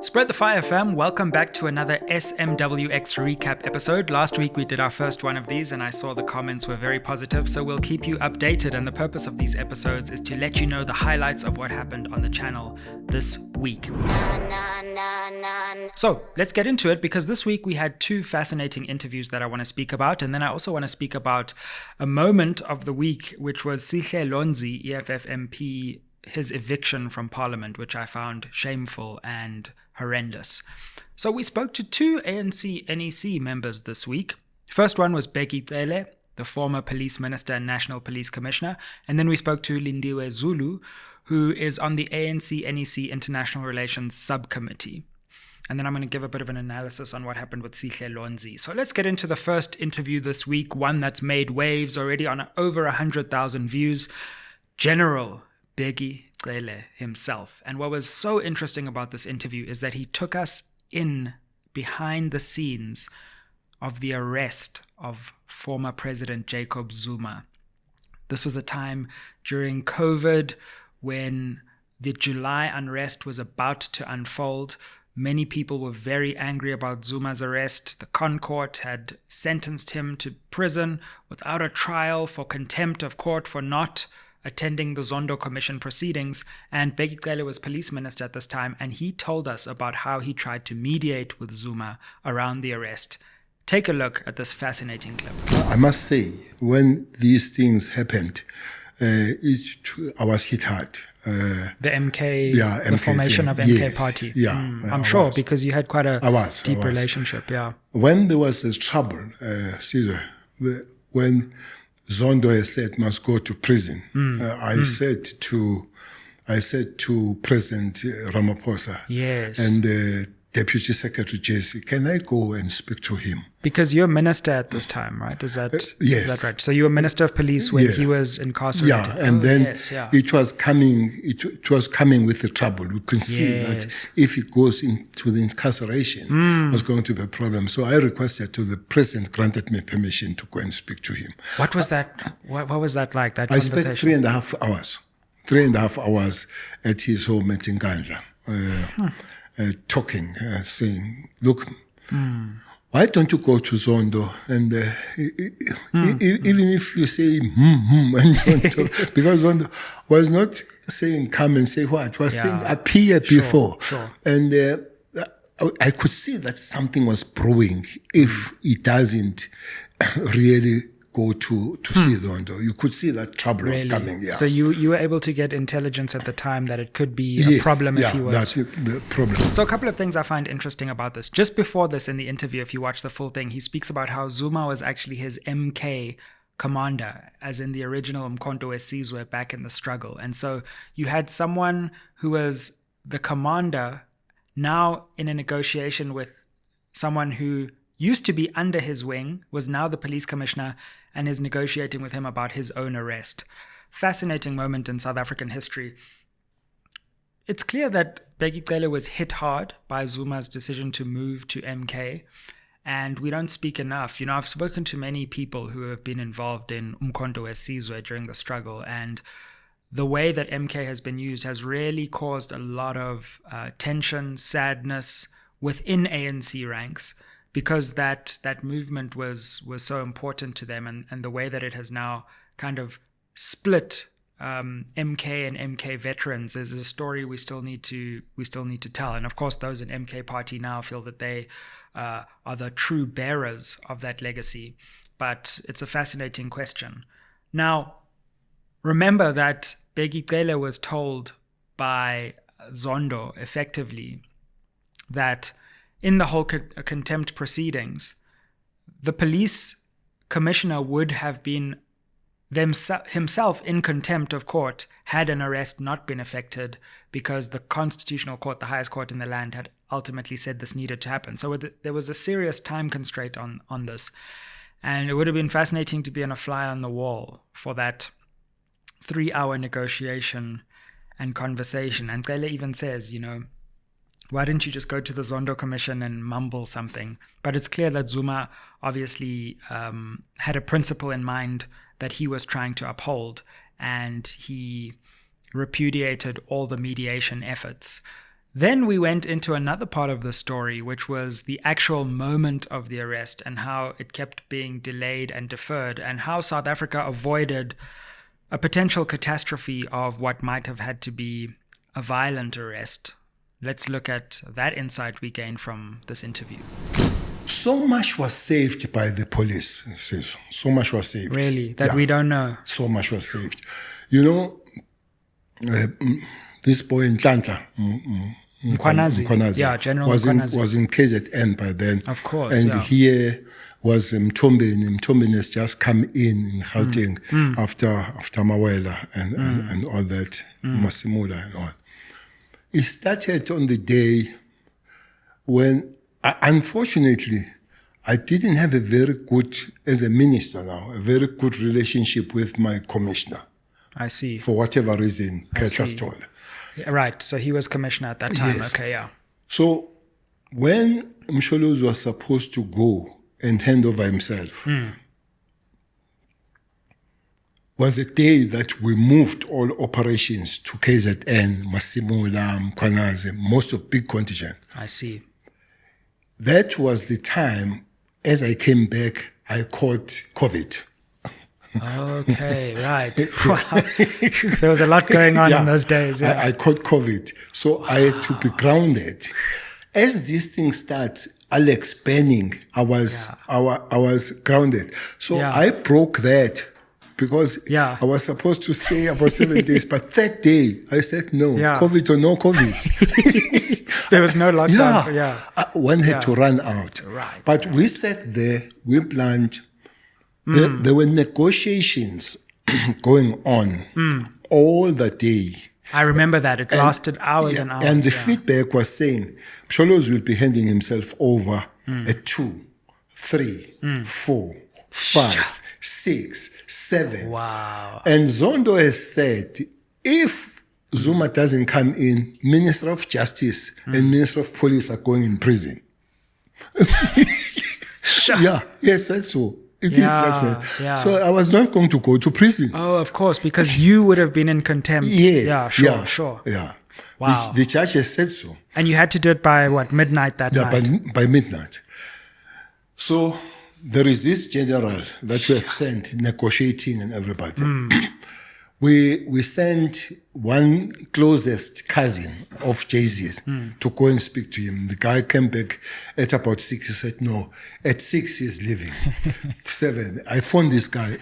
Spread the Fire fam, welcome back to another SMWX recap episode. Last week we did our first one of these and I saw the comments were very positive, so we'll keep you updated, and the purpose of these episodes is to let you know the highlights of what happened on the channel this week. So let's get into it, because this week we had two fascinating interviews that I want to speak about, and then I also want to speak about a moment of the week, which was Sihle Lonzi, EFF MP, his eviction from Parliament, which I found shameful and horrendous. So we spoke to two ANC NEC members this week. First one was Bheki Cele, the former police minister and national police commissioner. And then we spoke to Lindiwe Zulu, who is on the ANC NEC International Relations Subcommittee. And then I'm going to give a bit of an analysis on what happened with Sihle Lonzi. So let's get into the first interview this week, one that's made waves already on over 100,000 views. General Bheki Cele himself. And what was so interesting about this interview is that he took us in behind the scenes of the arrest of former President Jacob Zuma. This was a time during COVID when the July unrest was about to unfold. Many people were very angry about Zuma's arrest. The Concourt had sentenced him to prison without a trial for contempt of court for not attending the Zondo Commission proceedings, and Bheki Cele was police minister at this time, and he told us about how he tried to mediate with Zuma around the arrest. Take a look at this fascinating clip. I must say, when these things happened, I was hit hard. The MK formation of MK yes, party. Yeah, I'm sure, because you had quite a deep relationship. Yeah. When there was this trouble, Caesar, when Zondo said must go to prison, I said to President Ramaphosa, yes, and the Deputy Secretary Jesse, can I go and speak to him? Because you're minister at this time, right? Is that yes. Is that right? So you were minister of police when he was incarcerated. Yeah, and it was coming. It was coming with the trouble. We could see that if it goes into the incarceration, was going to be a problem. So I requested to the president granted me permission to go and speak to him. What was that? What was that like? That I conversation? spent 3.5 hours. 3.5 hours at his home at Ngandla. Talking, saying, look, why don't you go to Zondo? And even if you say, and don't talk, because Zondo was not saying come and say what, was saying appear before. Sure. And I could see that something was brewing if it doesn't really go to see Zondo. You could see that trouble was coming. Yeah. So you were able to get intelligence at the time that it could be a problem if he was. That's the problem. So a couple of things I find interesting about this. Just before this, in the interview, if you watch the full thing, he speaks about how Zuma was actually his MK commander, as in the original Umkhonto weSizwe back in the struggle. And so you had someone who was the commander now in a negotiation with someone who used to be under his wing, was now the police commissioner, and is negotiating with him about his own arrest. Fascinating moment in South African history. It's clear that Bheki Cele was hit hard by Zuma's decision to move to MK, and we don't speak enough. You know, I've spoken to many people who have been involved in Umkhonto weSizwe during the struggle, and the way that MK has been used has really caused a lot of tension, sadness within ANC ranks, because that movement was so important to them, and the way that it has now kind of split MK and MK veterans is a story we still need to tell. And of course, those in MK party now feel that they are the true bearers of that legacy. But it's a fascinating question. Now, remember that Bheki Cele was told by Zondo effectively that in the whole contempt proceedings, the police commissioner would have been himself in contempt of court had an arrest not been effected, because the constitutional court, the highest court in the land, had ultimately said this needed to happen. So there was a serious time constraint on this. And it would have been fascinating to be a fly on the wall for that 3-hour negotiation and conversation. And Cele even says, why didn't you just go to the Zondo Commission and mumble something? But it's clear that Zuma obviously had a principle in mind that he was trying to uphold, and he repudiated all the mediation efforts. Then we went into another part of the story, which was the actual moment of the arrest and how it kept being delayed and deferred, and how South Africa avoided a potential catastrophe of what might have had to be a violent arrest. Let's look at that insight we gained from this interview. So much was saved by the police. So much was saved. Really? That we don't know? So much was saved. You know, this boy in Tlantla, Mkhwanazi. Yeah, General Mkhwanazi. Was in KZN by then. Of course, and yeah. here was Mtombeni. Mtombeni has just come in Gauteng after Mawela and all that, Masimula and all. It started on the day when, unfortunately, I didn't have a very good relationship with my commissioner. I see. For whatever reason, Petrus told. Right, so he was commissioner at that time. Yes. Okay, yeah. So when Msholozi was supposed to go and hand over himself, was a day that we moved all operations to KZN, Masimula, Mkhwanazi, most of big contingent. I see. That was the time, as I came back, I caught COVID. Okay, right. Wow. There was a lot going on in those days. Yeah. I caught COVID. So I had to be grounded. As this thing starts, Alex Penning, I was grounded. So I broke that because I was supposed to stay about 7 days. But that day, I said, no, COVID or no COVID. There was no lockdown. One had to run out. Right. But we sat there, we planned. There were negotiations going on all the day. I remember that. It lasted hours and hours. And the feedback was saying, Msholozi will be handing himself over at 2, 3, 4, 5, 6, 7. Wow. And Zondo has said, if Zuma doesn't come in, Minister of Justice and Minister of Police are going in prison. Yes, that's so. It is judgment. Yeah. So I was not going to go to prison. Oh, of course, because you would have been in contempt. Yes. Yeah, sure. Yeah. Wow. The judge has said so. And you had to do it by what, midnight that night? Yeah, by midnight. So there is this general that we have sent negotiating and everybody. We sent one closest cousin of Jay-Z's to go and speak to him. The guy came back at about 6. He said, no, at 6 he's leaving. 7. I phoned this guy.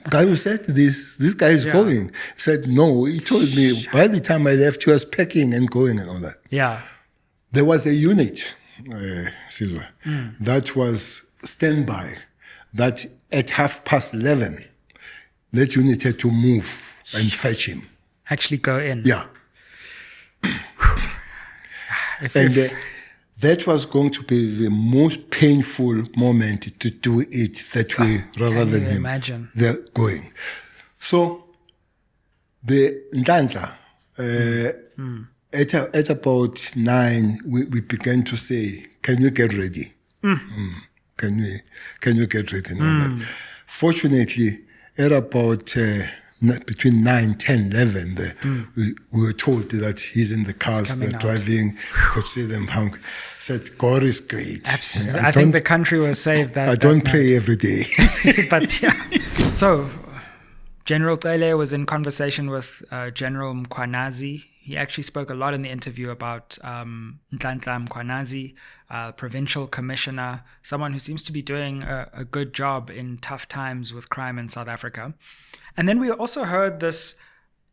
Guy who said this guy is going. He said, no, he told me by the time I left, he was packing and going and all that. Yeah. There was a unit, Silva, that was standby, that at 11:30, that unit had to move and fetch him. Actually go in. Yeah. That was going to be the most painful moment to do it that way rather than him. Imagine. They're going. So the Ntantla, at about 9, we began to say, can you get ready? Can you get ready and all that? Fortunately, at about between 9, 10, 11, we were told that he's in the cars, they're driving, could see them hung. Said, God is great. Absolutely. I think the country was saved that I don't pray every day. But yeah. So, General Cele was in conversation with General Mkhwanazi. He actually spoke a lot in the interview about Nhlanhla Mkhwanazi, provincial commissioner, someone who seems to be doing a good job in tough times with crime in South Africa. And then we also heard this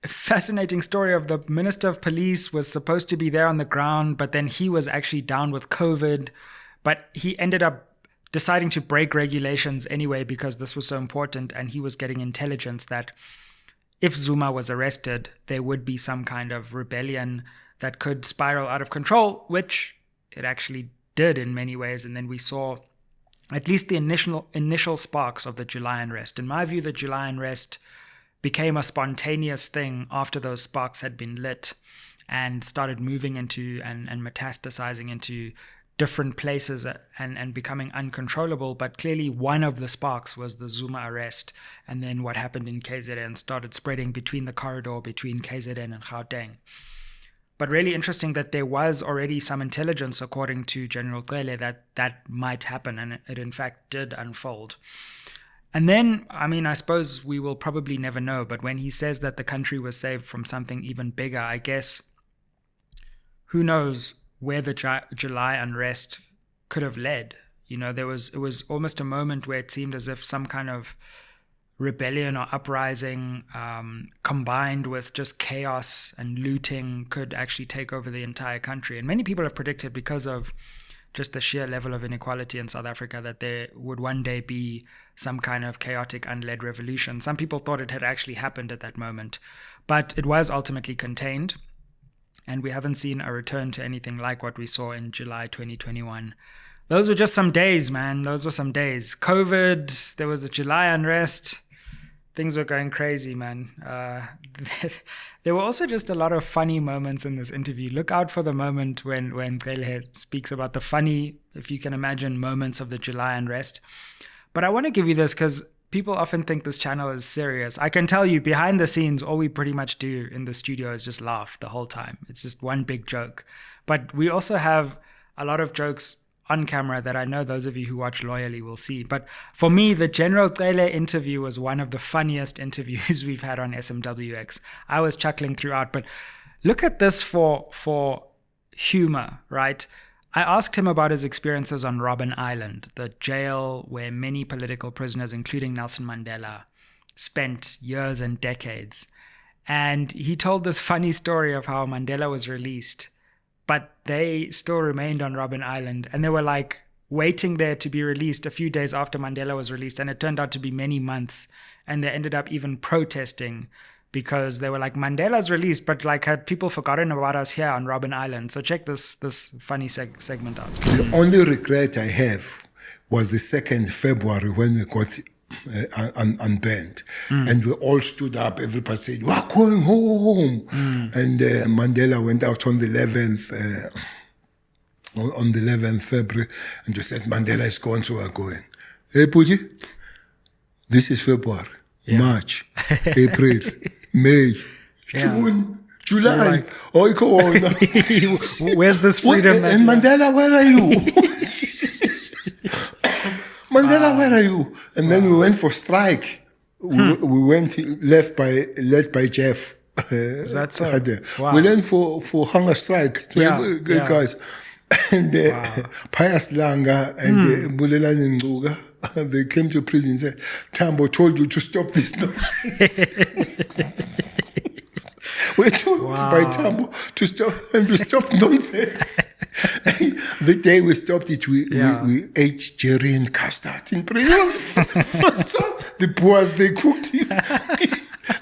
fascinating story of the Minister of Police was supposed to be there on the ground, but then he was actually down with COVID, but he ended up deciding to break regulations anyway because this was so important, and he was getting intelligence that if Zuma was arrested, there would be some kind of rebellion that could spiral out of control, which it actually did in many ways. And then we saw at least the initial sparks of the July unrest. In my view, the July unrest became a spontaneous thing after those sparks had been lit and started moving into and metastasizing into different places and becoming uncontrollable. But clearly one of the sparks was the Zuma arrest, and then what happened in KZN started spreading between the corridor between KZN and Gauteng. But really interesting that there was already some intelligence, according to General Cele, that might happen, and it in fact did unfold. And then, I mean, I suppose we will probably never know, but when he says that the country was saved from something even bigger, I guess, who knows where the July unrest could have led. You know, it was almost a moment where it seemed as if some kind of rebellion or uprising combined with just chaos and looting could actually take over the entire country. And many people have predicted, because of just the sheer level of inequality in South Africa, that there would one day be some kind of chaotic, unled revolution. Some people thought it had actually happened at that moment, but it was ultimately contained. And we haven't seen a return to anything like what we saw in July 2021. Those were just some days, man. Those were some days. COVID, there was a July unrest. Things were going crazy, man. There were also just a lot of funny moments in this interview. Look out for the moment when Cele speaks about the funny, if you can imagine, moments of the July unrest. But I want to give you this because people often think this channel is serious. I can tell you, behind the scenes, all we pretty much do in the studio is just laugh the whole time. It's just one big joke. But we also have a lot of jokes on camera that I know those of you who watch loyally will see. But for me, the General Cele interview was one of the funniest interviews we've had on SMWX. I was chuckling throughout, but look at this for humor, right? I asked him about his experiences on Robben Island, the jail where many political prisoners, including Nelson Mandela, spent years and decades. And he told this funny story of how Mandela was released, but they still remained on Robben Island, and they were like waiting there to be released a few days after Mandela was released, and it turned out to be many months, and they ended up even protesting because they were like, Mandela's released, but like, had people forgotten about us here on Robben Island? So check this funny segment out. The only regret I have was the 2nd February when we got unbanned, and we all stood up. Everybody said, "We're going home," and Mandela went out on the 11th. On the 11th February, and we said, Mandela is gone, so we're going. Hey, Puji, this is February, March, April, May, June, July. Like, where's this freedom? And Mandela, where are you? Mandela, where are you? And then we went for strike. We went led by Jeff. Is that so? We went for hunger strike. Guys. And Pius Langa and Bulelani Nguga, they came to prison and said, Tambo told you to stop this nonsense. We told by Tambo to stop, and we stopped nonsense. The day we stopped it, we ate jerry and custard in prison. It was first time. The boys, they cooked it.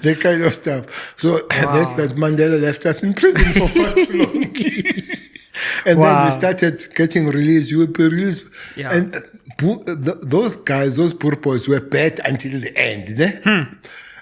That kind of stuff. So that's that Mandela left us in prison for far too long. And then we started getting released. You will be released. Yeah. And those guys, those poor boys, were bad until the end.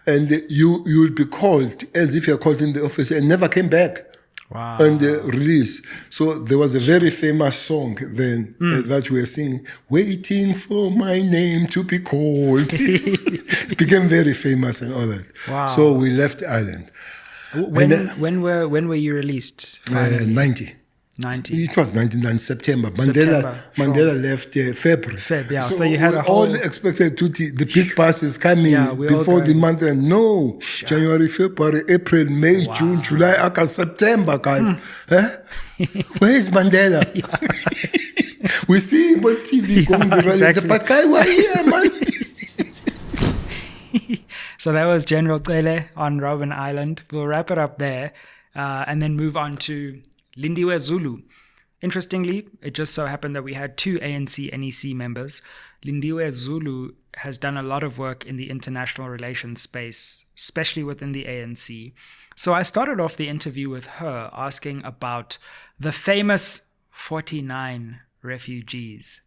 And you will be called as if you're called in the office and never came back. Wow. And release. So there was a very famous song then that we were singing, waiting for my name to be called. It became very famous and all that. Wow. So we left Ireland. When were you released? 90. 90. It was 99 September. Mandela left February. So you had all expected the big bus is coming before the month. And no, January, February, April, May, June, July, August, September, guys. Where is Mandela? We see him on TV going the rally. Exactly. But guy, we're here, man. So that was General Cele on Robben Island. We'll wrap it up there and then move on to Lindiwe Zulu. Interestingly, it just so happened that we had two ANC NEC members. Lindiwe Zulu has done a lot of work in the international relations space, especially within the ANC. So I started off the interview with her asking about the famous 49 refugees,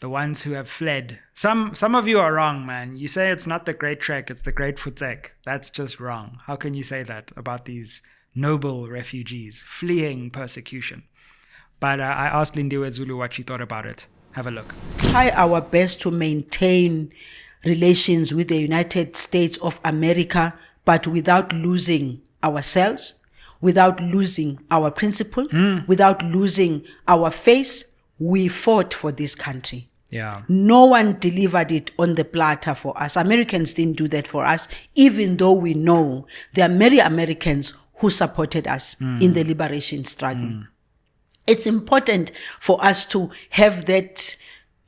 the ones who have fled. Some of you are wrong, man. You say it's not the Great Trek, it's the Great Futsek. That's just wrong. How can you say that about these noble refugees fleeing persecution? But I asked Lindiwe Zulu what she thought about it. Have a look. Try our best to maintain relations with the United States of America, but without losing ourselves. without losing our principle, without losing our face. We fought for this country. Yeah. No one delivered it on the platter for us. Americans didn't do that for us, even though we know there are many Americans who supported us in the liberation struggle. It's important for us to have that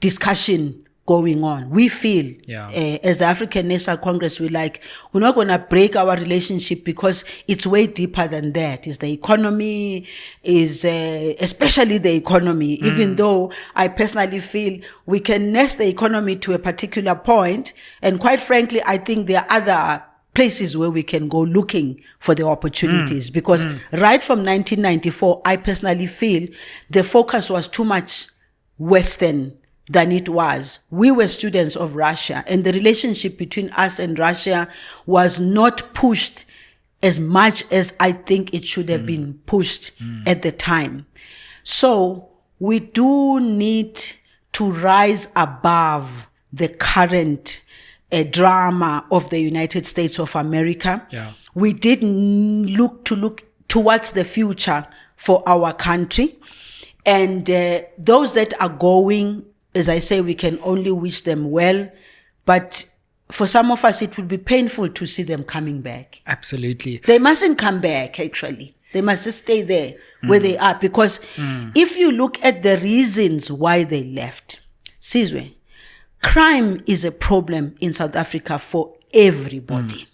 discussion going on. We feel, as the African National Congress, we're not going to break our relationship because it's way deeper than that. It's the economy, especially the economy, even though I personally feel we can nest the economy to a particular point. And quite frankly, I think there are other places where we can go looking for the opportunities because right from 1994, I personally feel the focus was too much Western than it was. We were students of Russia, and the relationship between us and Russia was not pushed as much as I think it should have been pushed at the time. So we do need to rise above the current drama of the United States of America. Yeah. We did look towards the future for our country. And those that are going, as I say, we can only wish them well. But for some of us, it will be painful to see them coming back. Absolutely. They mustn't come back, actually. They must just stay there where they are. Because if you look at the reasons why they left, Sizwe, crime is a problem in South Africa for everybody.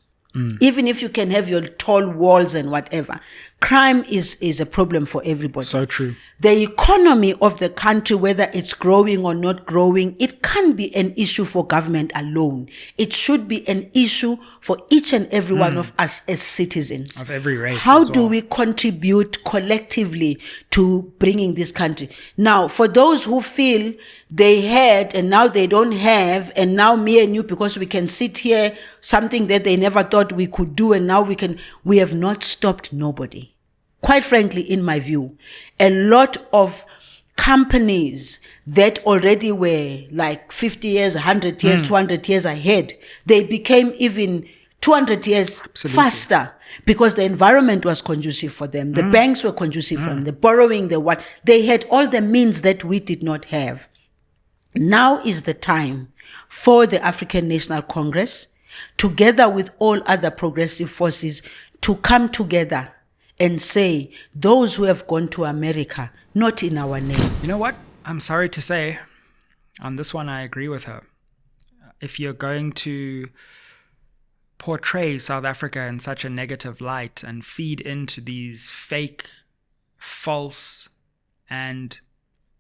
Even if you can have your tall walls and whatever, crime is a problem for everybody. So true. The economy of the country, whether it's growing or not growing, it can't be an issue for government alone. It should be an issue for each and every one of us as citizens. Of every race. How as do well. we contribute collectively to bringing this country? Now, for those who feel they had and now they don't have, and now me and you, because we can sit here, something that they never thought we could do, and now we have not stopped nobody. Quite frankly, in my view, a lot of companies that already were like 50 years, 100 years, 200 years ahead, they became even 200 years faster because the environment was conducive for them. The banks were conducive for them. The borrowing, they had all the means that we did not have. Now is the time for the African National Congress, together with all other progressive forces, to come together and say, those who have gone to America, not in our name. You know what? I'm sorry to say, on this one, I agree with her. If you're going to portray South Africa in such a negative light and feed into these fake, false, and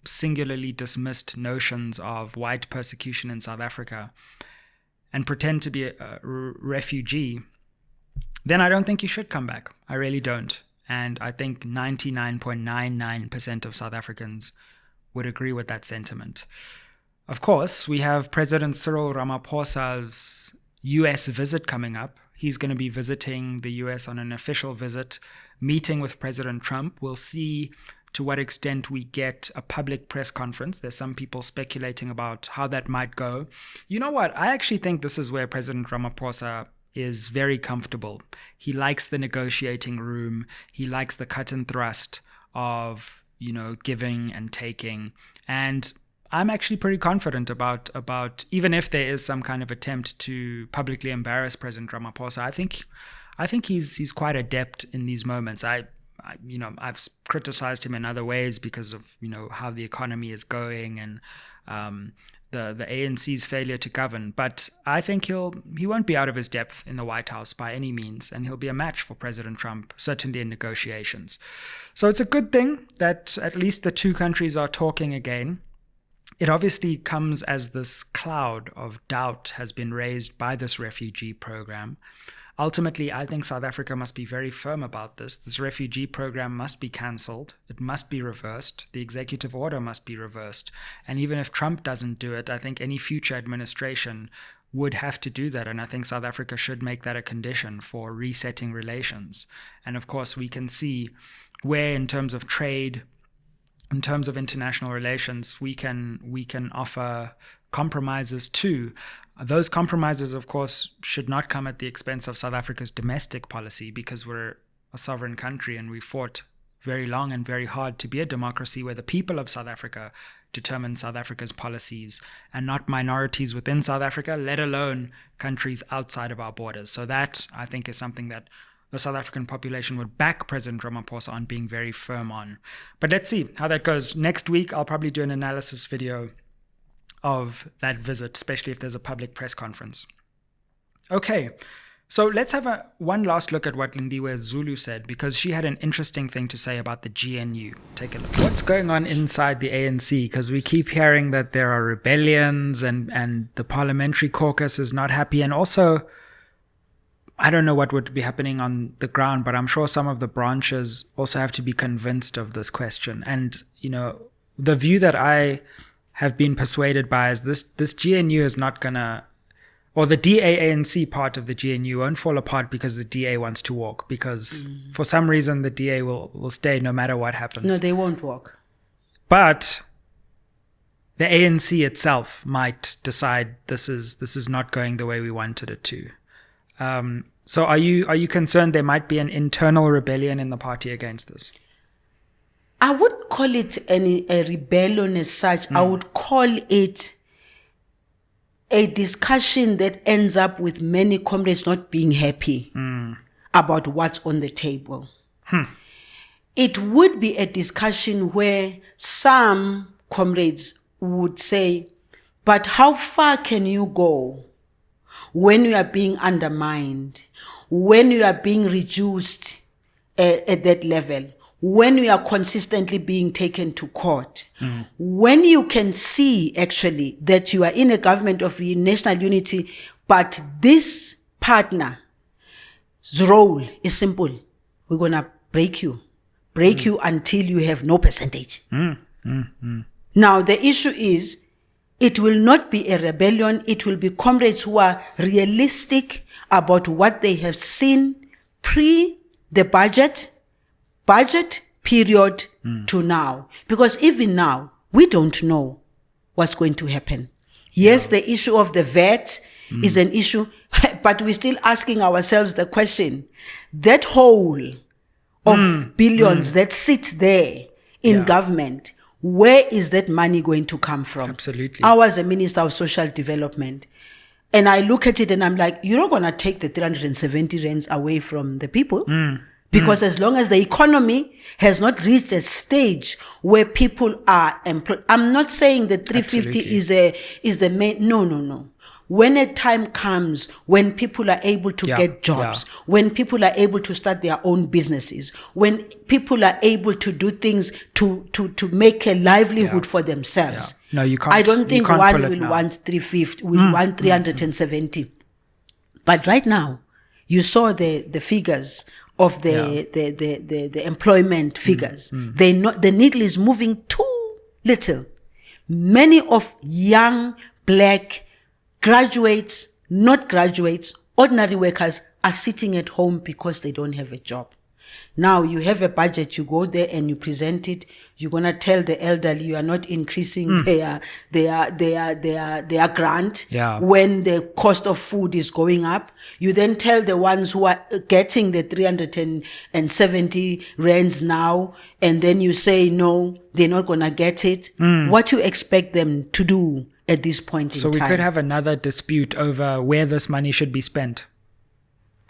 singularly dismissed notions of white persecution in South Africa and pretend to be a refugee, then I don't think you should come back. I really don't. And I think 99.99% of South Africans would agree with that sentiment. Of course, we have President Cyril Ramaphosa's US visit coming up. He's going to be visiting the US on an official visit, meeting with President Trump. We'll see to what extent we get a public press conference. There's some people speculating about how that might go. You know what? I actually think this is where President Ramaphosa is very comfortable. He likes the negotiating room. He likes the cut and thrust of, giving and taking. And I'm actually pretty confident about even if there is some kind of attempt to publicly embarrass President Ramaphosa, I think he's quite adept in these moments. I've criticized him in other ways because of how the economy is going and the ANC's failure to govern, but I think he won't be out of his depth in the White House by any means, and he'll be a match for President Trump, certainly in negotiations. So it's a good thing that at least the two countries are talking again. It obviously comes as this cloud of doubt has been raised by this refugee program. Ultimately, I think South Africa must be very firm about this. This refugee program must be cancelled. It must be reversed. The executive order must be reversed. And even if Trump doesn't do it, I think any future administration would have to do that. And I think South Africa should make that a condition for resetting relations. And of course, we can see where in terms of trade, in terms of international relations, we can offer compromises too. Those compromises, of course, should not come at the expense of South Africa's domestic policy, because we're a sovereign country, and we fought very long and very hard to be a democracy where the people of South Africa determine South Africa's policies and not minorities within South Africa, let alone countries outside of our borders. So that, I think, is something that the South African population would back President Ramaphosa on being very firm on. But let's see how that goes. Next week, I'll probably do an analysis video of that visit, especially if there's a public press conference. Okay, so let's have one last look at what Lindiwe Zulu said, because she had an interesting thing to say about the GNU. Take a look. What's going on inside the ANC? Because we keep hearing that there are rebellions and the parliamentary caucus is not happy. And also, I don't know what would be happening on the ground, but I'm sure some of the branches also have to be convinced of this question. And, you know, the view that I have been persuaded by is this GNU is not going to, or the DA-ANC part of the GNU won't fall apart because the DA wants to walk, because for some reason the DA will stay no matter what happens. No, they won't walk. But the ANC itself might decide this is not going the way we wanted it to. So are you concerned there might be an internal rebellion in the party against this? I wouldn't call it a rebellion as such. I would call it a discussion that ends up with many comrades not being happy about what's on the table. It would be a discussion where some comrades would say, but how far can you go when you are being undermined, when you are being reduced at that level, when you are consistently being taken to court, when you can see actually that you are in a government of national unity, but this partner's role is simple. We're going to break you until you have no percentage. Now, the issue is, it will not be a rebellion. It will be comrades who are realistic about what they have seen pre the budget period to now. Because even now, we don't know what's going to happen. Yes, the issue of the VAT is an issue, but we're still asking ourselves the question, that hole of billions that sit there in government, where is that money going to come from? Absolutely. I was a minister of social development, and I look at it and I'm like, you're not going to take the 370 rands away from the people. Because as long as the economy has not reached a stage where people are employed, I'm not saying that 350 is the main, no. When a time comes when people are able to get jobs, when people are able to start their own businesses, when people are able to do things to make a livelihood for themselves. No, you can't. I don't think one will want 350, will want 370. But right now, you saw the figures of the employment figures. The needle is moving too little. Many of young black graduates, not graduates, ordinary workers are sitting at home because they don't have a job. Now you have a budget, you go there and you present it. You're gonna tell the elderly you are not increasing their grant when the cost of food is going up. You then tell the ones who are getting the 370 rands now, and then you say no, they're not gonna get it. What you expect them to do at this point in time? So we could have another dispute over where this money should be spent.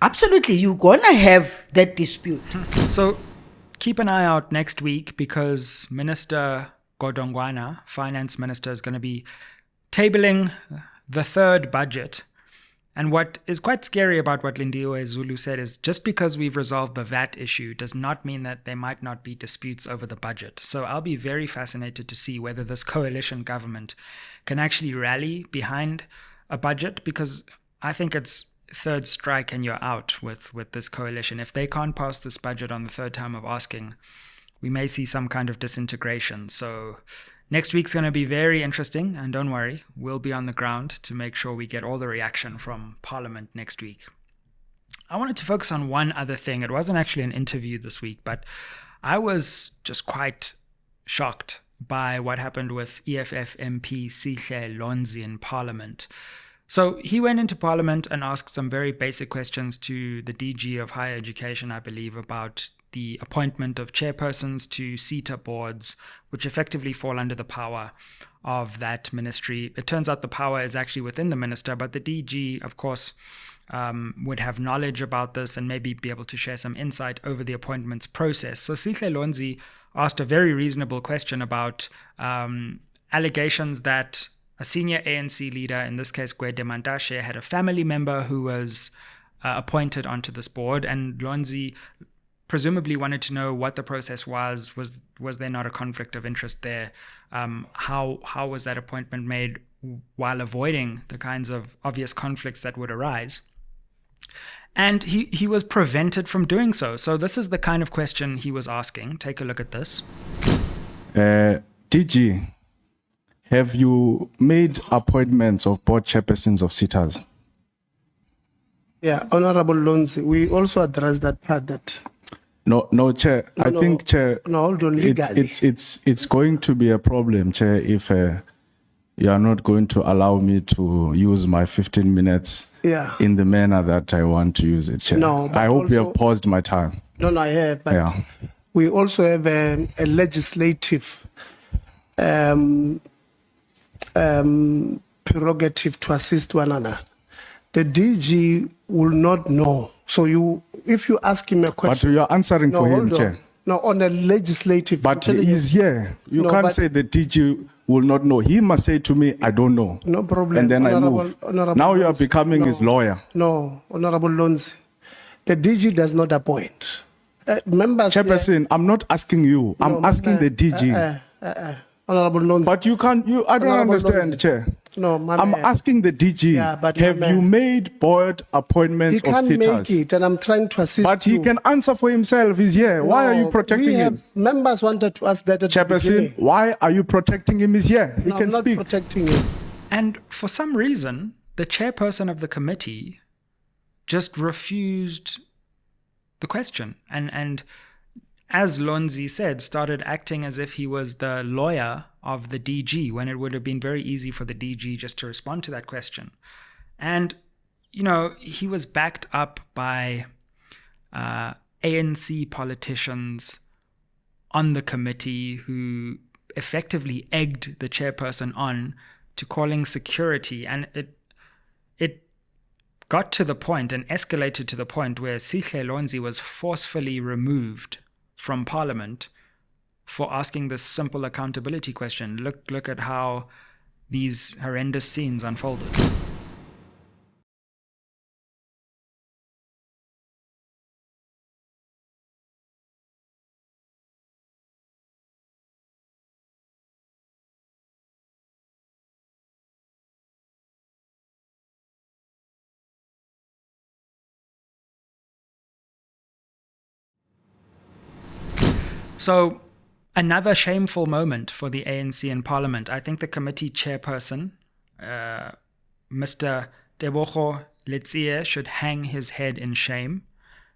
Absolutely, you're gonna have that dispute. So keep an eye out next week, because Minister Godongwana, Finance Minister, is going to be tabling the third budget. And what is quite scary about what Lindiwe Zulu said is, just because we've resolved the VAT issue does not mean that there might not be disputes over the budget. So I'll be very fascinated to see whether this coalition government can actually rally behind a budget, because I think it's third strike and you're out with this coalition. If they can't pass this budget on the third time of asking, we may see some kind of disintegration. So next week's going to be very interesting, and don't worry, we'll be on the ground to make sure we get all the reaction from Parliament next week. I wanted to focus on one other thing. It wasn't actually an interview this week, but I was just quite shocked by what happened with EFF MP Sihle Lonzi in Parliament. So he went into Parliament and asked some very basic questions to the DG of Higher Education, I believe, about the appointment of chairpersons to SETA boards, which effectively fall under the power of that ministry. It turns out the power is actually within the minister, but the DG, of course, would have knowledge about this and maybe be able to share some insight over the appointments process. So Sihle Lonzi asked a very reasonable question about allegations that a senior ANC leader, in this case Gwede Mantashe, had a family member who was appointed onto this board, and Lonzi presumably wanted to know what the process was. Was there not a conflict of interest there? How was that appointment made while avoiding the kinds of obvious conflicts that would arise? And he was prevented from doing so. So this is the kind of question he was asking. Take a look at this. DG, have you made appointments of board chairpersons of SETAs? Yeah, Honorable Lonzi, we also addressed that part that... No, Chair. I think, Chair, no, hold on, legally. It's going to be a problem, Chair, if you are not going to allow me to use my 15 minutes in the manner that I want to use it, Chair. No, I hope you have paused my time. No, I have, but we also have a legislative prerogative to assist one another. The DG will not know. So if you ask him a question... But you are answering for him, Chair. No, on a legislative... But he is here. You can't say the DG will not know. He must say to me, I don't know. No problem. And then I move. Now you are becoming his lawyer. No, Honorable Lonzi. The DG does not appoint. Members... Chairperson, I'm not asking you. I'm asking the DG. Honorable Lonzi. But you can't... I don't understand, Lonzi. Chair. No, I'm asking the DG, have you made board appointments of SETAs? He can't make it, and I'm trying to assist But he can answer for himself. He's here. Why are you protecting him? Members wanted to ask that at Chairperson, why are you protecting him? He's here. He can speak. I'm not protecting him. And for some reason, the chairperson of the committee just refused the question. And as Lonzi said, started acting as if he was the lawyer of the DG, when it would have been very easy for the DG just to respond to that question. And, he was backed up by ANC politicians on the committee who effectively egged the chairperson on to calling security. And it got to the point and escalated to the point where Sihle Lonzi was forcefully removed from Parliament for asking this simple accountability question. Look at how these horrendous scenes unfolded. So, another shameful moment for the ANC in Parliament. I think the committee chairperson, Mr. Tebogo Letsie, should hang his head in shame.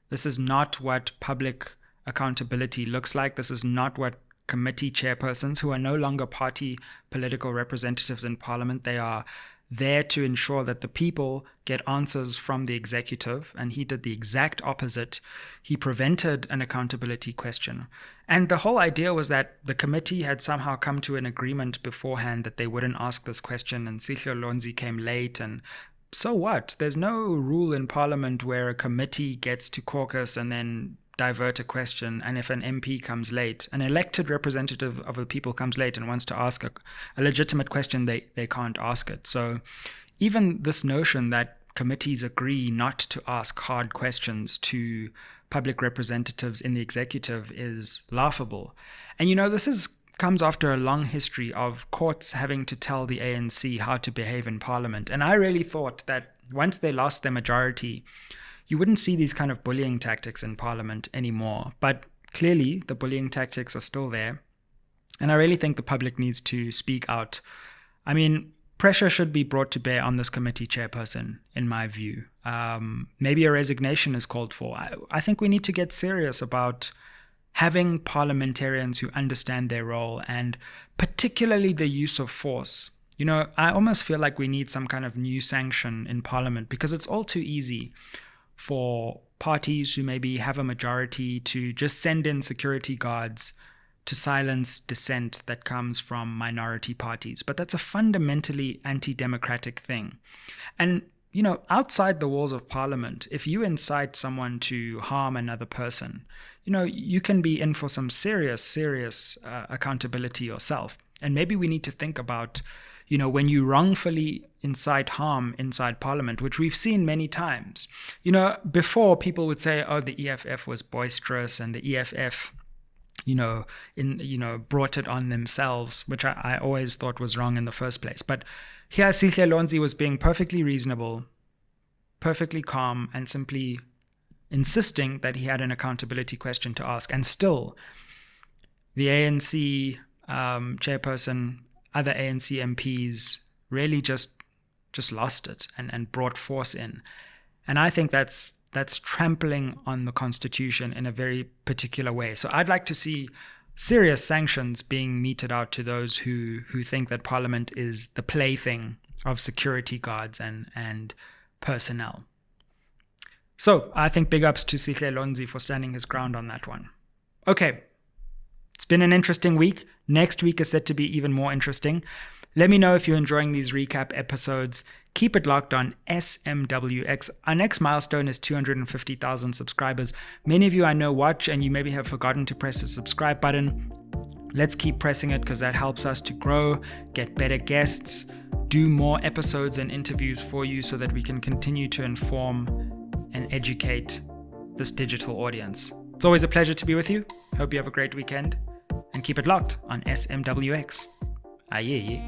This is not what public accountability looks like. This is not what committee chairpersons, who are no longer party political representatives in Parliament, they are there to ensure that the people get answers from the executive, and he did the exact opposite. He prevented an accountability question. And the whole idea was that the committee had somehow come to an agreement beforehand that they wouldn't ask this question, and Sihle Lonzi came late, and so what? There's no rule in Parliament where a committee gets to caucus and then divert a question, and if an MP comes late, an elected representative of the people comes late and wants to ask a legitimate question, they can't ask it. So even this notion that committees agree not to ask hard questions to public representatives in the executive is laughable. And this comes after a long history of courts having to tell the ANC how to behave in Parliament. And I really thought that once they lost their majority, you wouldn't see these kind of bullying tactics in Parliament anymore. But clearly, the bullying tactics are still there. And I really think the public needs to speak out. I mean, pressure should be brought to bear on this committee chairperson, in my view. Maybe a resignation is called for. I think we need to get serious about having parliamentarians who understand their role, and particularly the use of force. You know, I almost feel like we need some kind of new sanction in Parliament, because it's all too easy for parties who maybe have a majority to just send in security guards to silence dissent that comes from minority parties. But that's a fundamentally anti-democratic thing. And, you know, outside the walls of Parliament, if you incite someone to harm another person, you know, you can be in for some serious accountability yourself. And maybe we need to think about, you know, when you wrongfully incite harm inside Parliament, which we've seen many times. You know, before people would say, oh, the EFF was boisterous and the EFF, brought it on themselves, which I always thought was wrong in the first place. But here, Sihle Lonzi was being perfectly reasonable, perfectly calm, and simply insisting that he had an accountability question to ask. And still, the ANC chairperson, other ANC MPs really just lost it and brought force in. And I think that's trampling on the Constitution in a very particular way. So I'd like to see serious sanctions being meted out to those who think that Parliament is the plaything of security guards and personnel. So I think big ups to Sihle Lonzi for standing his ground on that one. Okay, it's been an interesting week. Next week is set to be even more interesting. Let me know if you're enjoying these recap episodes. Keep it locked on SMWX. Our next milestone is 250,000 subscribers. Many of you I know watch, and you maybe have forgotten to press the subscribe button. Let's keep pressing it, because that helps us to grow, get better guests, do more episodes and interviews for you so that we can continue to inform and educate this digital audience. It's always a pleasure to be with you. Hope you have a great weekend, and keep it locked on SMWX. Aye.